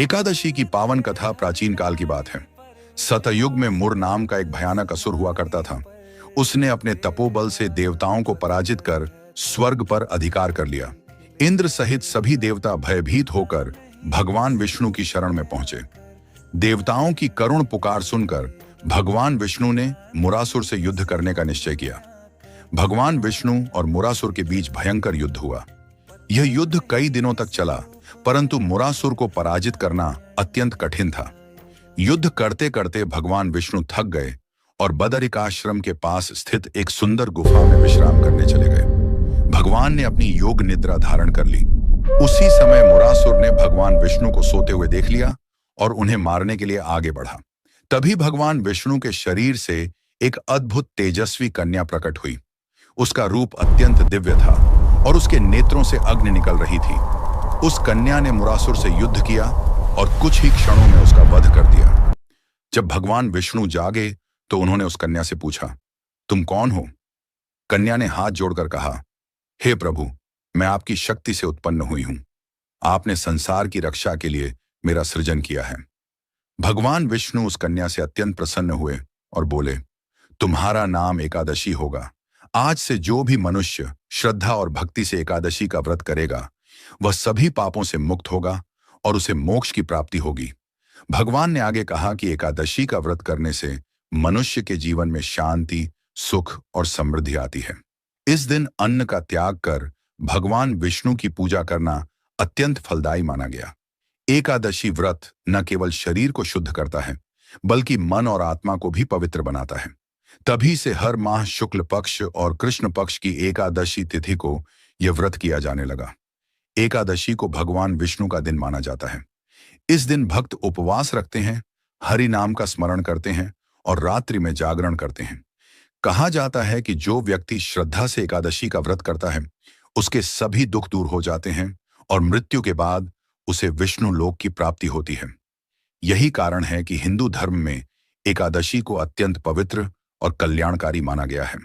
एकादशी की पावन कथा प्राचीन काल की बात है। सतयुग में मुर नाम का एक भयानक असुर हुआ करता था। उसने अपने तपोबल से देवताओं को पराजित कर स्वर्ग पर अधिकार कर लिया। इंद्र सहित सभी देवता भयभीत होकर भगवान विष्णु की शरण में पहुंचे। देवताओं की करुण पुकार सुनकर भगवान विष्णु ने मुरासुर से युद्ध करने का निश्चय किया। भगवान विष्णु और मुरासुर के बीच भयंकर युद्ध हुआ। यह युद्ध कई दिनों तक चला, परंतु मुरासुर को पराजित करना अत्यंत कठिन था। युद्ध करते करते भगवान विष्णु थक गए और बदरिकाश्रम के पास स्थित एक सुंदर गुफा में विश्राम करने चले गए। भगवान ने अपनी योग निद्रा धारण कर ली। उसी समय मुरासुर ने भगवान विष्णु को सोते हुए देख लिया और उन्हें मारने के लिए आगे बढ़ा। तभी भगवान विष्णु के शरीर से एक अद्भुत तेजस्वी कन्या प्रकट हुई। उसका रूप अत्यंत दिव्य था और उसके नेत्रों से अग्नि निकल रही थी। उस कन्या ने मुरासुर से युद्ध किया और कुछ ही क्षणों में उसका वध कर दिया। जब भगवान विष्णु जागे तो उन्होंने उस कन्या से पूछा, तुम कौन हो? कन्या ने हाथ जोड़कर कहा, हे प्रभु, मैं आपकी शक्ति से उत्पन्न हुई हूं। आपने संसार की रक्षा के लिए मेरा सृजन किया है। भगवान विष्णु उस कन्या से अत्यंत प्रसन्न हुए और बोले, तुम्हारा नाम एकादशी होगा। आज से जो भी मनुष्य श्रद्धा और भक्ति से एकादशी का व्रत करेगा, वह सभी पापों से मुक्त होगा और उसे मोक्ष की प्राप्ति होगी। भगवान ने आगे कहा कि एकादशी का व्रत करने से मनुष्य के जीवन में शांति, सुख और समृद्धि आती है। इस दिन अन्न का त्याग कर भगवान विष्णु की पूजा करना अत्यंत फलदायी माना गया। एकादशी व्रत न केवल शरीर को शुद्ध करता है, बल्कि मन और आत्मा को भी पवित्र बनाता है। तभी से हर माह शुक्ल पक्ष और कृष्ण पक्ष की एकादशी तिथि को यह व्रत किया जाने लगा। एकादशी को भगवान विष्णु का दिन माना जाता है। इस दिन भक्त उपवास रखते हैं, हरि नाम का स्मरण करते हैं और रात्रि में जागरण करते हैं। कहा जाता है कि जो व्यक्ति श्रद्धा से एकादशी का व्रत करता है, उसके सभी दुख दूर हो जाते हैं और मृत्यु के बाद उसे विष्णु लोक की प्राप्ति होती है। यही कारण है कि हिंदू धर्म में एकादशी को अत्यंत पवित्र और कल्याणकारी माना गया है।